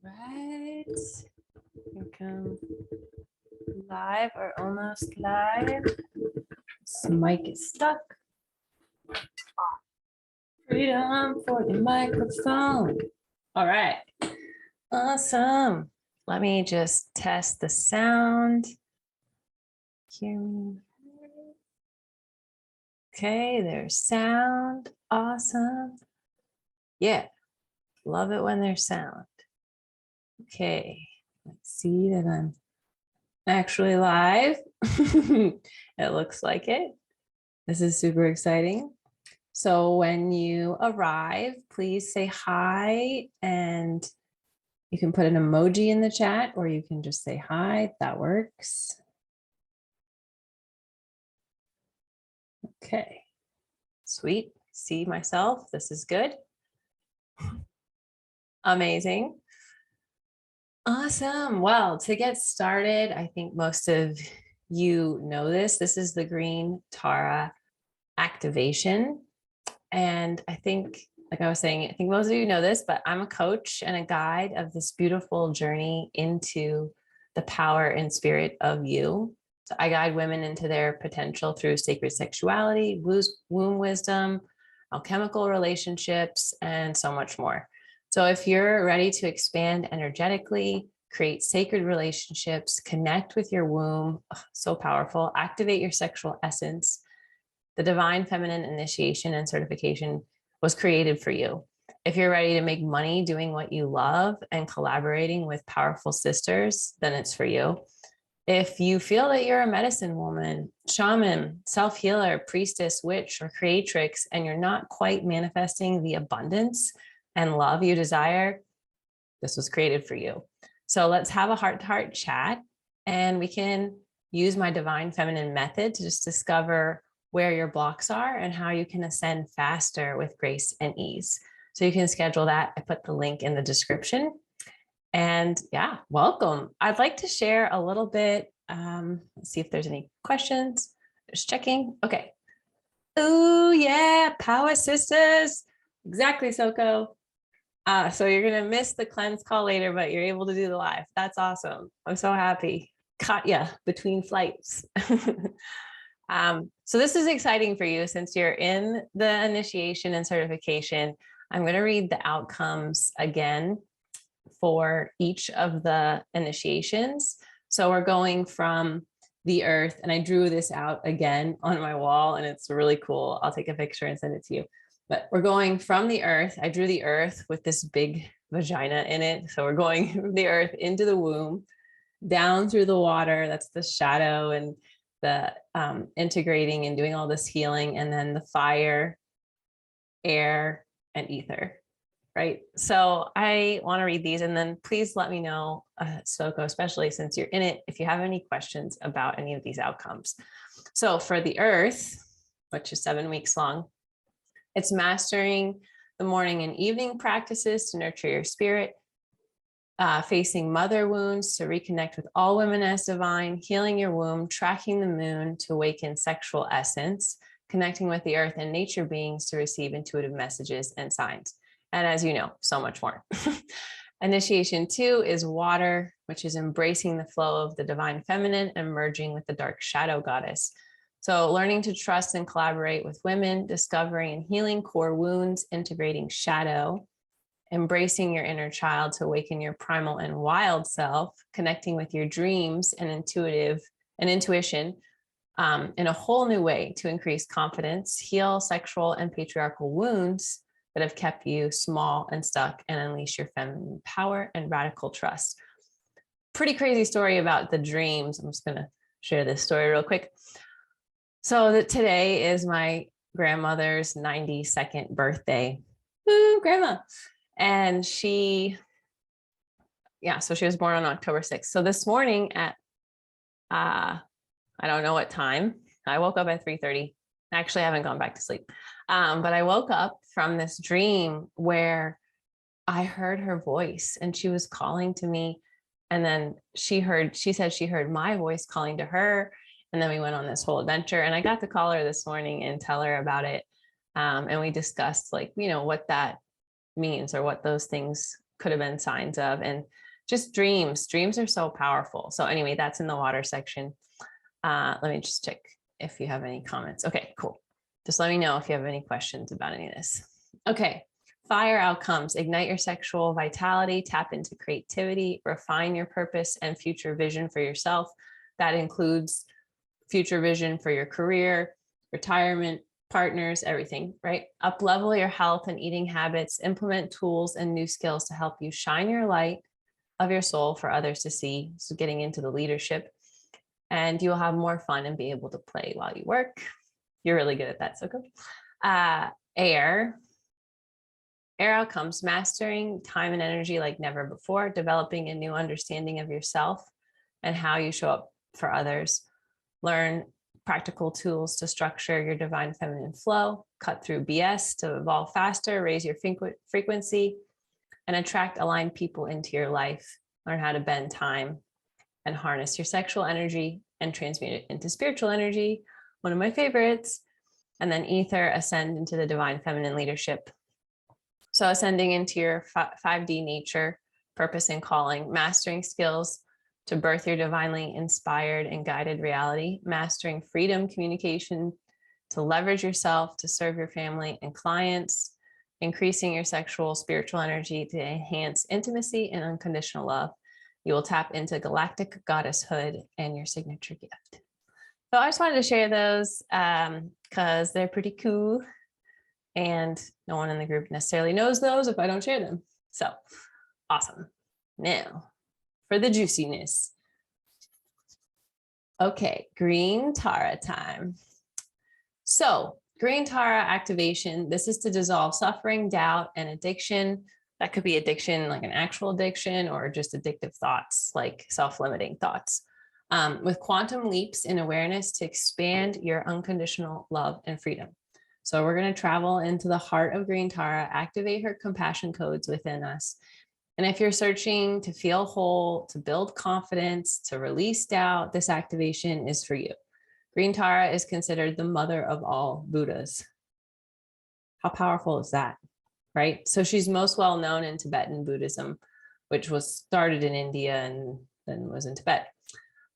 Right. Welcome live or almost live. This mic is stuck. Freedom for the microphone. All right. Awesome. Let me just test the sound. Hear me. Okay, there's sound. Awesome. Yeah. Love it when there's sound. Okay. Let's see that I'm actually live. It looks like it. This is super exciting. So when you arrive, please say hi, and you can put an emoji in the chat, or you can just say hi. That works. Okay. Sweet. See myself. This is good. Amazing. Awesome. Well, to get started, I think most of you know this. This is the Green Tara activation. And I think, like I was saying, I think most of you know this, but I'm a coach and a guide of this beautiful journey into the power and spirit of you. So I guide women into their potential through sacred sexuality, womb wisdom, alchemical relationships, and so much more. So if you're ready to expand energetically, create sacred relationships, connect with your womb, so powerful, activate your sexual essence, the Divine Feminine Initiation and Certification was created for you. If you're ready to make money doing what you love and collaborating with powerful sisters, then it's for you. If you feel that you're a medicine woman, shaman, self-healer, priestess, witch, or creatrix, and you're not quite manifesting the abundance and love you desire, this was created for you. So let's have a heart-to-heart chat, and we can use my Divine Feminine method to just discover where your blocks are and how you can ascend faster with grace and ease. So you can schedule that. I put the link in the description. And yeah, welcome. I'd like to share a little bit. Let's see if there's any questions. Just checking. Okay. Oh yeah, power sisters. Exactly, Soko. So you're gonna miss the cleanse call later, but you're able to do the live. That's awesome. I'm so happy. Caught ya between flights. So this is exciting for you since you're in the initiation and certification. I'm going to read the outcomes again for each of the initiations. So we're going from the earth, and I drew this out again on my wall, and it's really cool. I'll take a picture and send it to you. But we're going from the earth. I drew the earth with this big vagina in it. So we're going from the earth into the womb, down through the water. That's the shadow and the integrating and doing all this healing, and then the fire, air, and ether, right? So I want to read these, and then please let me know, Soko, especially since you're in it, if you have any questions about any of these outcomes. So for the earth, which is 7 weeks long, it's mastering the morning and evening practices to nurture your spirit, facing mother wounds to reconnect with all women as divine, healing your womb, tracking the moon to awaken sexual essence, connecting with the earth and nature beings to receive intuitive messages and signs. And as you know, so much more. Initiation 2 is water, which is embracing the flow of the divine feminine and merging with the dark shadow goddess. So learning to trust and collaborate with women, discovering and healing core wounds, integrating shadow, embracing your inner child to awaken your primal and wild self, connecting with your dreams and intuition in a whole new way to increase confidence, heal sexual and patriarchal wounds that have kept you small and stuck, and unleash your feminine power and radical trust. Pretty crazy story about the dreams. I'm just going to share this story real quick. So today is my grandmother's 92nd birthday. Woo, grandma. And so she was born on October 6th. So this morning at, I don't know what time, I woke up at 3:30. Actually, I haven't gone back to sleep. But I woke up from this dream where I heard her voice, and she was calling to me. And then she said she heard my voice calling to her. And then we went on this whole adventure, and I got to call her this morning and tell her about it. And we discussed, like, what that means, or what those things could have been signs of. And just dreams are so powerful. So anyway, that's in the water section. Let me just check if you have any comments. Okay, cool. Just let me know if you have any questions about any of this. Okay, fire outcomes: ignite your sexual vitality, tap into creativity, refine your purpose and future vision for yourself. That includes future vision for your career, retirement, partners, everything, right? Up level your health and eating habits, implement tools and new skills to help you shine your light of your soul for others to see. So getting into the leadership, and you'll have more fun and be able to play while you work. You're really good at that, so good. Air outcomes: mastering time and energy like never before, developing a new understanding of yourself and how you show up for others. Learn practical tools to structure your divine feminine flow, cut through BS to evolve faster, raise your frequency, and attract aligned people into your life. Learn how to bend time and harness your sexual energy and transmute it into spiritual energy, one of my favorites. And then ether: ascend into the divine feminine leadership. So ascending into your 5D nature, purpose and calling, mastering skills to birth your divinely inspired and guided reality, mastering freedom, communication, to leverage yourself, to serve your family and clients, increasing your sexual, spiritual energy to enhance intimacy and unconditional love. You will tap into galactic goddesshood and your signature gift. So I just wanted to share those because they're pretty cool. And no one in the group necessarily knows those if I don't share them. So awesome. Now for the juiciness. Okay, green Tara time. So green Tara activation, this is to dissolve suffering, doubt, and addiction. That could be addiction, like an actual addiction, or just addictive thoughts, like self-limiting thoughts. With quantum leaps in awareness to expand your unconditional love and freedom. So we're going to travel into the heart of green Tara, activate her compassion codes within us. And if you're searching to feel whole, to build confidence, to release doubt, this activation is for you. Green Tara is considered the mother of all Buddhas. How powerful is that, right? So she's most well known in Tibetan Buddhism, which was started in India and then was in Tibet.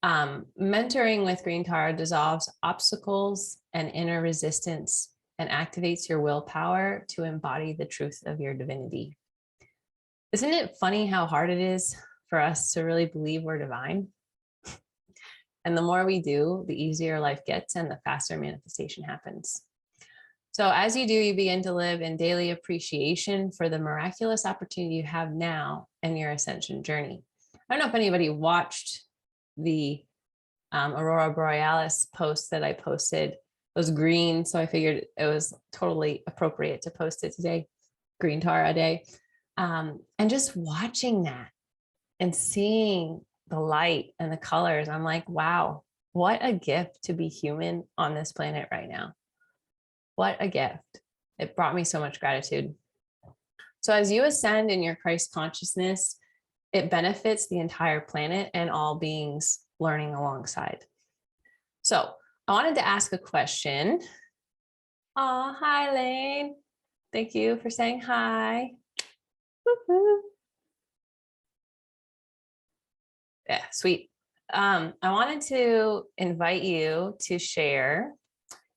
Mentoring with green Tara dissolves obstacles and inner resistance and activates your willpower to embody the truth of your divinity. Isn't it funny how hard it is for us to really believe we're divine? And the more we do, the easier life gets and the faster manifestation happens. So as you do, you begin to live in daily appreciation for the miraculous opportunity you have now in your ascension journey. I don't know if anybody watched the Aurora Borealis post that I posted. It was green, so I figured it was totally appropriate to post it today, Green Tara Day. And just watching that and seeing the light and the colors, I'm like, wow, what a gift to be human on this planet right now. What a gift. It brought me so much gratitude. So as you ascend in your Christ consciousness, it benefits the entire planet and all beings learning alongside. So I wanted to ask a question. Oh, hi, Lane. Thank you for saying hi. Woo-hoo. Yeah, sweet. I wanted to invite you to share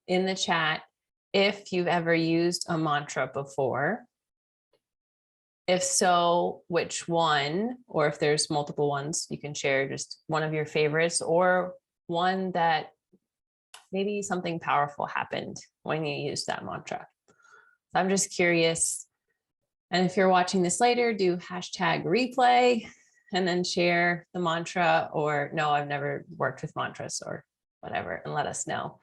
in the chat if you've ever used a mantra before. If so, which one, or if there's multiple ones, you can share just one of your favorites or one that maybe something powerful happened when you used that mantra. So I'm just curious. And if you're watching this later, do hashtag replay and then share the mantra, or no, I've never worked with mantras or whatever, and let us know.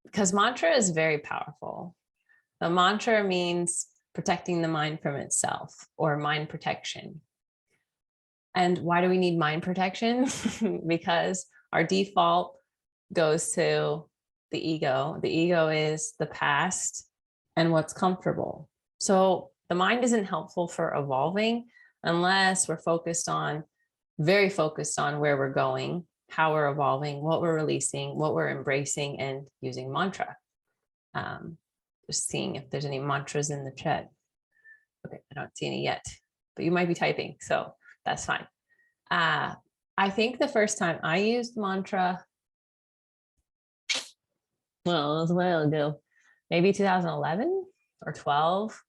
Because mantra is very powerful. The mantra means protecting the mind from itself, or mind protection. And why do we need mind protection? Because our default goes to the ego. The ego is the past and what's comfortable. So the mind isn't helpful for evolving unless we're very focused on where we're going, how we're evolving, what we're releasing, what we're embracing, and using mantra. Just seeing if there's any mantras in the chat. Okay, I don't see any yet. but you might be typing, so that's fine. I think the first time I used mantra, well, it was a while ago, maybe 2011 or 12.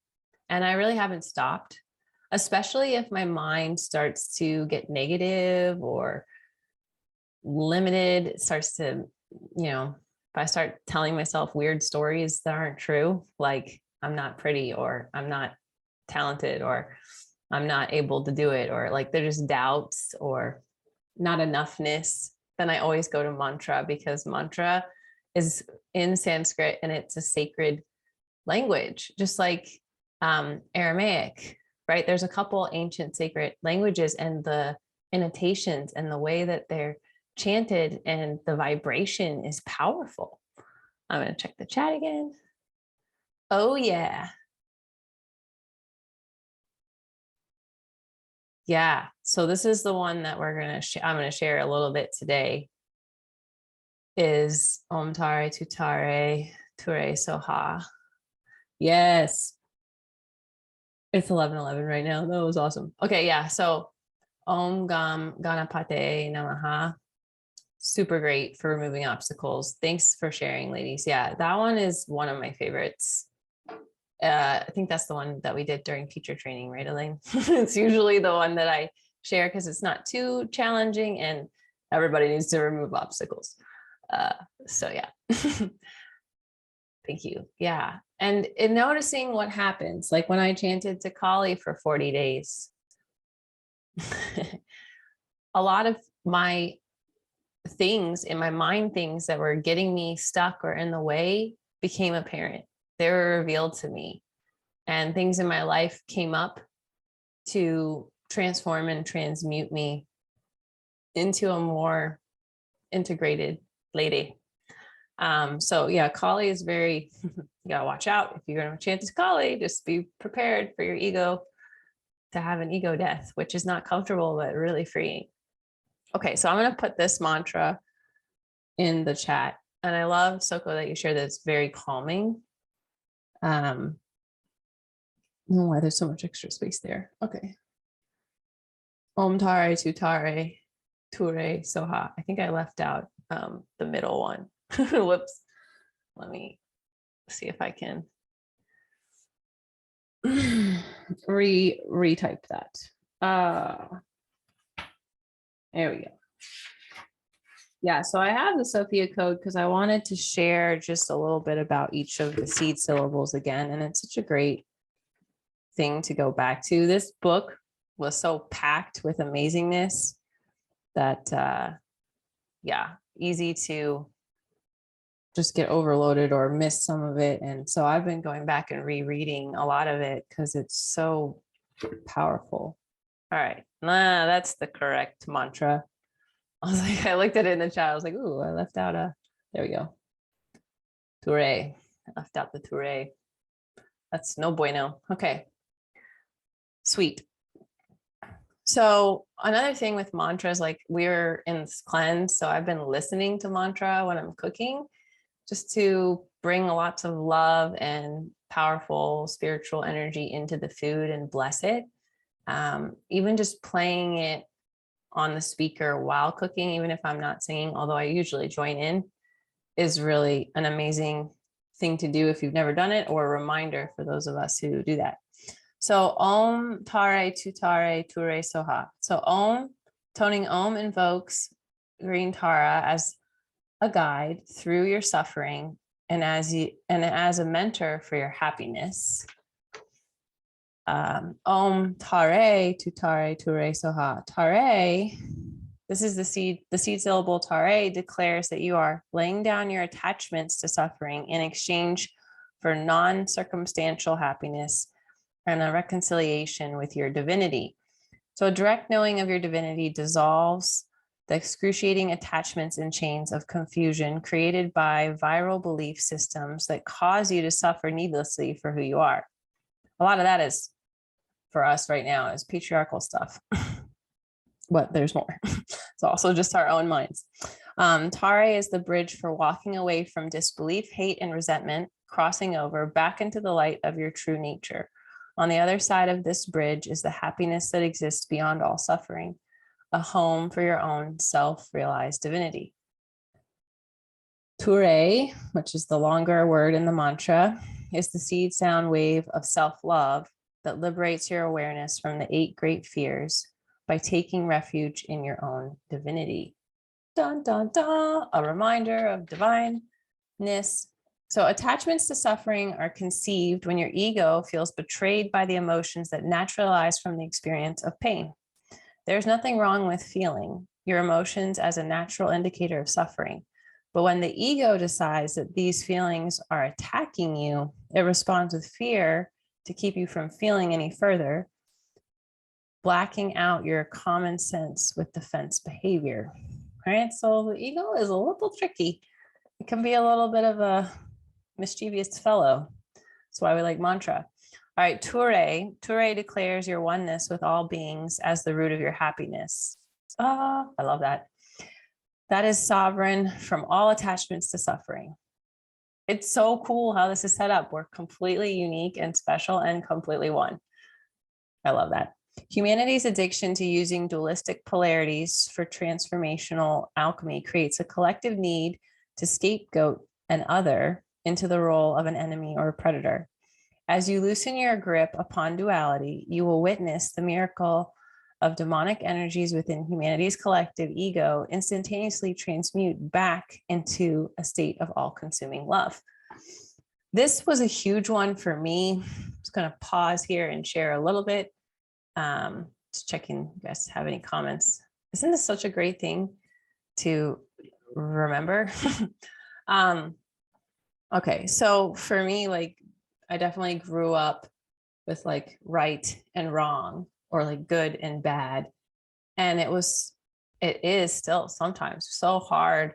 And I really haven't stopped, especially if my mind starts to get negative or limited. It starts to, if I start telling myself weird stories that aren't true, like I'm not pretty, or I'm not talented, or I'm not able to do it, or like there's just doubts or not enoughness, then I always go to mantra, because mantra is in Sanskrit and it's a sacred language, just like Aramaic, right? There's a couple ancient sacred languages, and the annotations and the way that they're chanted and the vibration is powerful. I'm going to check the chat again. Oh, yeah. Yeah. So this is the one that I'm going to share a little bit today, is Om Tare Tutare Ture Soha. Yes. It's 11:11 right now. That was awesome. Okay. Yeah. So Om Gam Ganapate Namaha. Super great for removing obstacles. Thanks for sharing, ladies. Yeah, that one is one of my favorites. I think that's the one that we did during teacher training, right, Elaine? It's usually the one that I share because it's not too challenging and everybody needs to remove obstacles. So yeah, thank you. Yeah. And in noticing what happens, like when I chanted to Kali for 40 days, a lot of my things in my mind, things that were getting me stuck or in the way, became apparent. They were revealed to me, and things in my life came up to transform and transmute me into a more integrated lady. So yeah, Kali is very, you gotta watch out. If you're gonna chant to Kali, just be prepared for your ego to have an ego death, which is not comfortable, but really freeing. Okay, so I'm going to put this mantra in the chat. And I love, Soko, that you shared that it's very calming. I don't know why there's so much extra space there. Okay. Om Tare Tutare Ture Soha. I think I left out the middle one. Whoops. Let me see if I can retype that. There we go. Yeah, so I have the Sophia code because I wanted to share just a little bit about each of the seed syllables again. And it's such a great thing to go back to. This book was so packed with amazingness that, yeah, easy to just get overloaded or miss some of it. And so I've been going back and rereading a lot of it because it's so powerful. All right, that's the correct mantra. I was like, I looked at it in the chat. I was like, ooh, I left out there we go. Ture. I left out the Ture. That's no bueno. Okay. Sweet. So another thing with mantras, like we're in this cleanse. So I've been listening to mantra when I'm cooking, just to bring lots of love and powerful spiritual energy into the food and bless it. Even just playing it on the speaker while cooking, even if I'm not singing, although I usually join in, is really an amazing thing to do if you've never done it, or a reminder for those of us who do that. So Om Tare Tutare Ture Soha. So Om, toning Om invokes green Tara as a guide through your suffering and as a mentor for your happiness. Om Tare Tutare Ture Soha. Tare, this is the seed syllable Tare declares that you are laying down your attachments to suffering in exchange for non-circumstantial happiness and a reconciliation with your divinity. So a direct knowing of your divinity dissolves the excruciating attachments and chains of confusion created by viral belief systems that cause you to suffer needlessly for who you are. A lot of that is, for us right now, is patriarchal stuff. But there's more. It's also just our own minds. Tare is the bridge for walking away from disbelief, hate, and resentment, crossing over back into the light of your true nature. On the other side of this bridge is the happiness that exists beyond all suffering, a home for your own self-realized divinity. Ture, which is the longer word in the mantra, is the seed sound wave of self-love that liberates your awareness from the 8 great fears by taking refuge in your own divinity. Dun, dun, dun, a reminder of divineness. So attachments to suffering are conceived when your ego feels betrayed by the emotions that naturalize from the experience of pain. There's nothing wrong with feeling your emotions as a natural indicator of suffering. But when the ego decides that these feelings are attacking you, it responds with fear to keep you from feeling any further, blacking out your common sense with defense behavior. Right? So the ego is a little tricky. It can be a little bit of a mischievous fellow. That's why we like mantra. All right, Ture. Ture declares your oneness with all beings as the root of your happiness. I love that. That is sovereign from all attachments to suffering. It's so cool how this is set up. We're completely unique and special and completely one. I love that. Humanity's addiction to using dualistic polarities for transformational alchemy creates a collective need to scapegoat an other into the role of an enemy or a predator. As you loosen your grip upon duality, you will witness the miracle of demonic energies within humanity's collective ego instantaneously transmute back into a state of all-consuming love. This was a huge one for me. I'm just going to pause here and share a little bit. Just checking if you guys have any comments. Isn't this such a great thing to remember? Okay, so for me, like, I definitely grew up with like right and wrong, or like good and bad. And it is still sometimes so hard.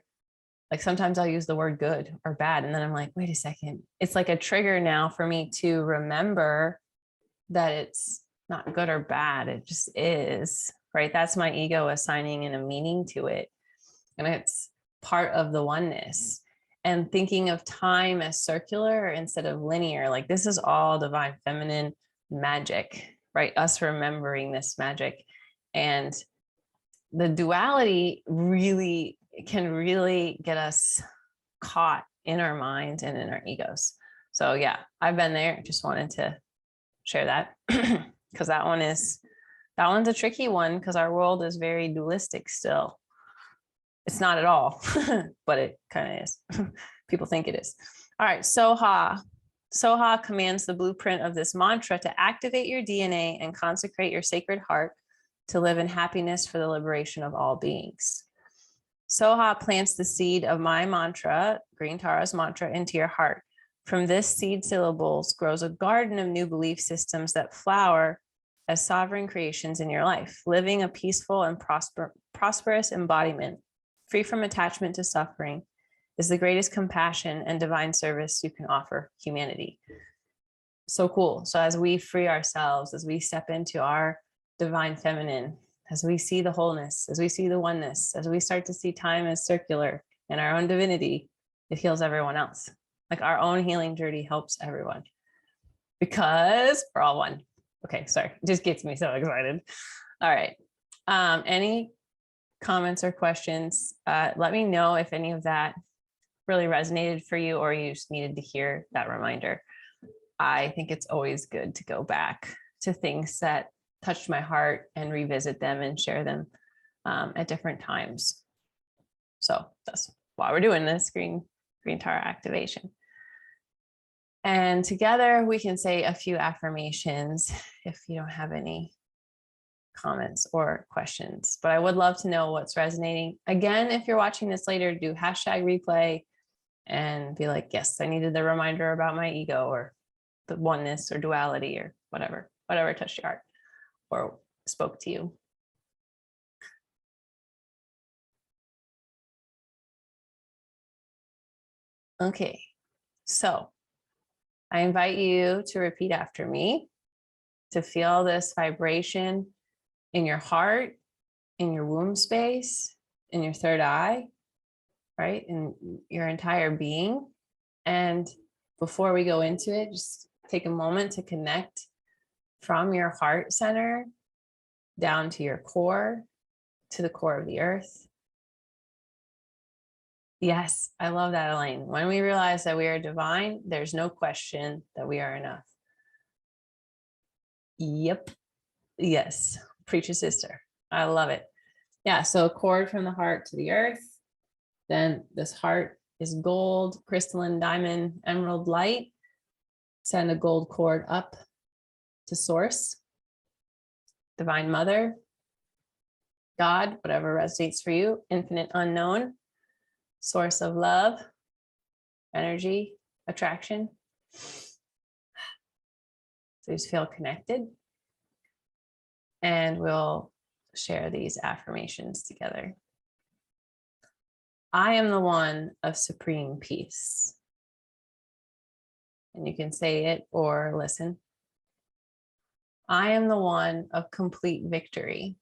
Like sometimes I'll use the word good or bad. And then I'm like, wait a second. It's like a trigger now for me to remember that it's not good or bad. It just is, right? That's my ego assigning in a meaning to it. And it's part of the oneness. And thinking of time as circular instead of linear, like this is all divine feminine magic, right? Us remembering this magic. And the duality really can really get us caught in our minds and in our egos. So yeah, I've been there. Just wanted to share that because that one's a tricky one because our world is very dualistic still. It's not at all, but it kind of is. People think it is. All right, Soha. Soha commands the blueprint of this mantra to activate your DNA and consecrate your sacred heart to live in happiness for the liberation of all beings. Soha plants the seed of my mantra, Green Tara's mantra, into your heart. From this seed syllables grows a garden of new belief systems that flower as sovereign creations in your life, living a peaceful and prosperous embodiment, free from attachment to suffering, is the greatest compassion and divine service you can offer humanity. So cool. So as we free ourselves, as we step into our divine feminine, as we see the wholeness, as we see the oneness, as we start to see time as circular and our own divinity, it heals everyone else. Like our own healing journey helps everyone because we're all one. Okay, sorry, it just gets me so excited. All right. Any comments or questions? Let me know if any of that really resonated for you or you just needed to hear that reminder. I think it's always good to go back to things that touched my heart and revisit them and share them at different times. So that's why we're doing this Green Tara activation. And together we can say a few affirmations if you don't have any comments or questions, but I would love to know what's resonating. Again, if you're watching this later, do #replay and be like, yes, I needed the reminder about my ego or the oneness or duality or whatever touched your heart or spoke to you. Okay, so I invite you to repeat after me, to feel this vibration in your heart, in your womb space, in your third eye, right? In your entire being. And before we go into it, just take a moment to connect from your heart center down to your core, to the core of the earth. Yes, I love that, Elaine. When we realize that we are divine, there's no question that we are enough. Yep. Yes. Preach your sister. I love it. Yeah. So a cord from the heart to the earth. Then this heart is gold, crystalline, diamond, emerald light. Send a gold cord up to source, divine mother, God, whatever resonates for you, infinite unknown, source of love, energy, attraction. So just feel connected. And we'll share these affirmations together. I am the one of supreme peace. And you can say it or listen. I am the one of complete victory.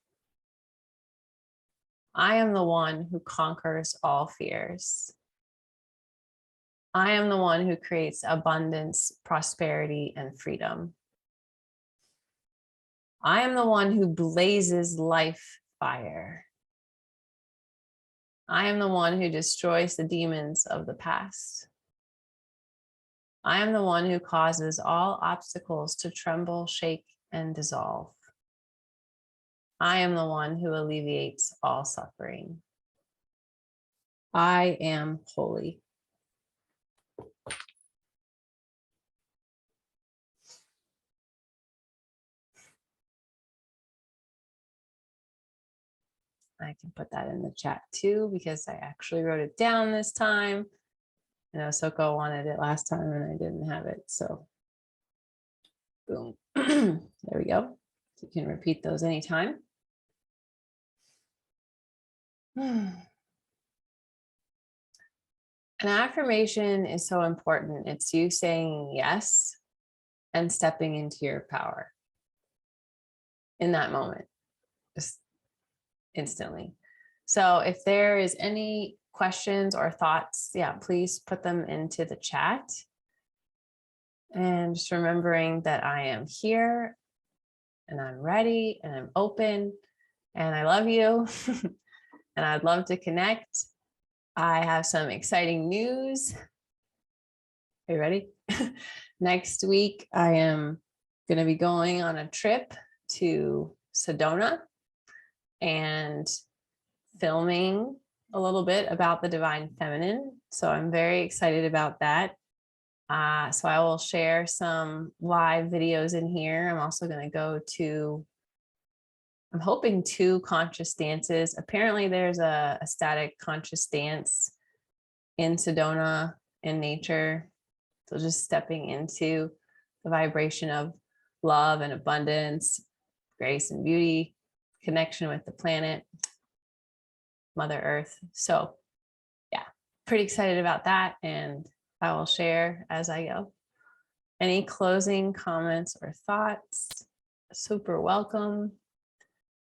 I am the one who conquers all fears. I am the one who creates abundance, prosperity, and freedom. I am the one who blazes life fire. I am the one who destroys the demons of the past. I am the one who causes all obstacles to tremble, shake, and dissolve. I am the one who alleviates all suffering. I am holy. I can put that in the chat too, because I actually wrote it down this time. I know Soko wanted it last time and I didn't have it. So boom, there we go. So you can repeat those anytime. An affirmation is so important. It's you saying yes and stepping into your power in that moment, just instantly. So if there is any questions or thoughts, yeah, please put them into the chat. And just remembering that I am here and I'm ready and I'm open and I love you and I'd love to connect. I have some exciting news. Are you ready? Next week, I am going to be going on a trip to Sedona and filming a little bit about the divine feminine. So I'm very excited about that. So I will share some live videos in here. I'm also going to go to, I'm hoping 2 conscious dances. Apparently there's a static conscious dance in Sedona in nature. So just stepping into the vibration of love and abundance, grace and beauty, connection with the planet, Mother Earth. So yeah, pretty excited about that. And I will share as I go. Any closing comments or thoughts? Super welcome.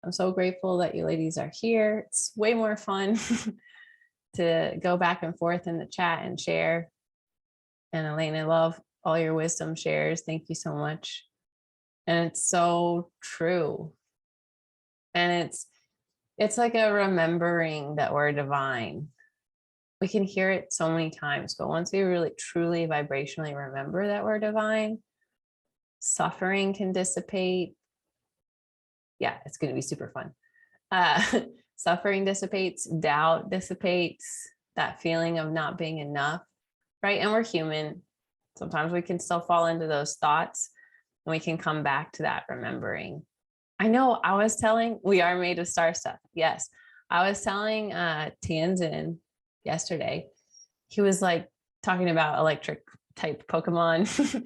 I'm so grateful that you ladies are here. It's way more fun to go back and forth in the chat and share. And Elaine, I love all your wisdom shares. Thank you so much. And it's so true. And it's like a remembering that we're divine. We can hear it so many times, but once we really truly vibrationally remember that we're divine, suffering can dissipate. Yeah, it's going to be super fun. Suffering dissipates, doubt dissipates, that feeling of not being enough, right? And we're human. Sometimes we can still fall into those thoughts and we can come back to that remembering. I know I was telling, we are made of star stuff. Yes. I was telling Tianzin yesterday, he was like talking about electric type Pokemon.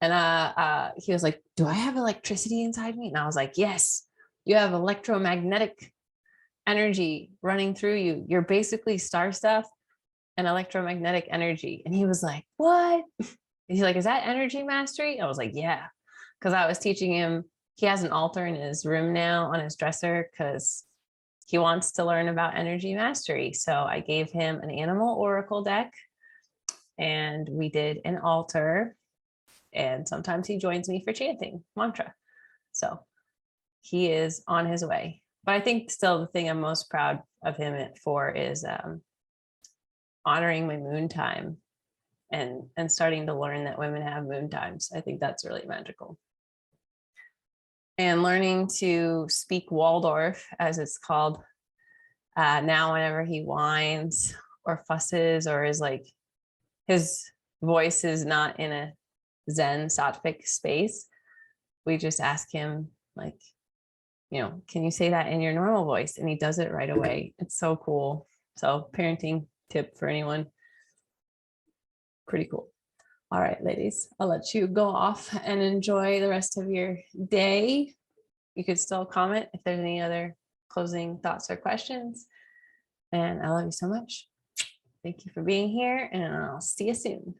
And he was like, do I have electricity inside me? And I was like, yes, you have electromagnetic energy running through you. You're basically star stuff and electromagnetic energy. And he was like, what? He's like, is that energy mastery? I was like, yeah. Because I was teaching him, he has an altar in his room now on his dresser because he wants to learn about energy mastery. So I gave him an animal oracle deck and we did an altar. And sometimes he joins me for chanting mantra. So he is on his way. But I think still the thing I'm most proud of him for is honoring my moon time and starting to learn that women have moon times. I think that's really magical. And learning to speak Waldorf, as it's called, now whenever he whines or fusses or is like, his voice is not in a Zen sattvic space, we just ask him, like, you know, can you say that in your normal voice? And he does it right away. It's so cool. So parenting tip for anyone. Pretty cool. All right, ladies, I'll let you go off and enjoy the rest of your day. You could still comment if there's any other closing thoughts or questions. And I love you so much. Thank you for being here, and I'll see you soon.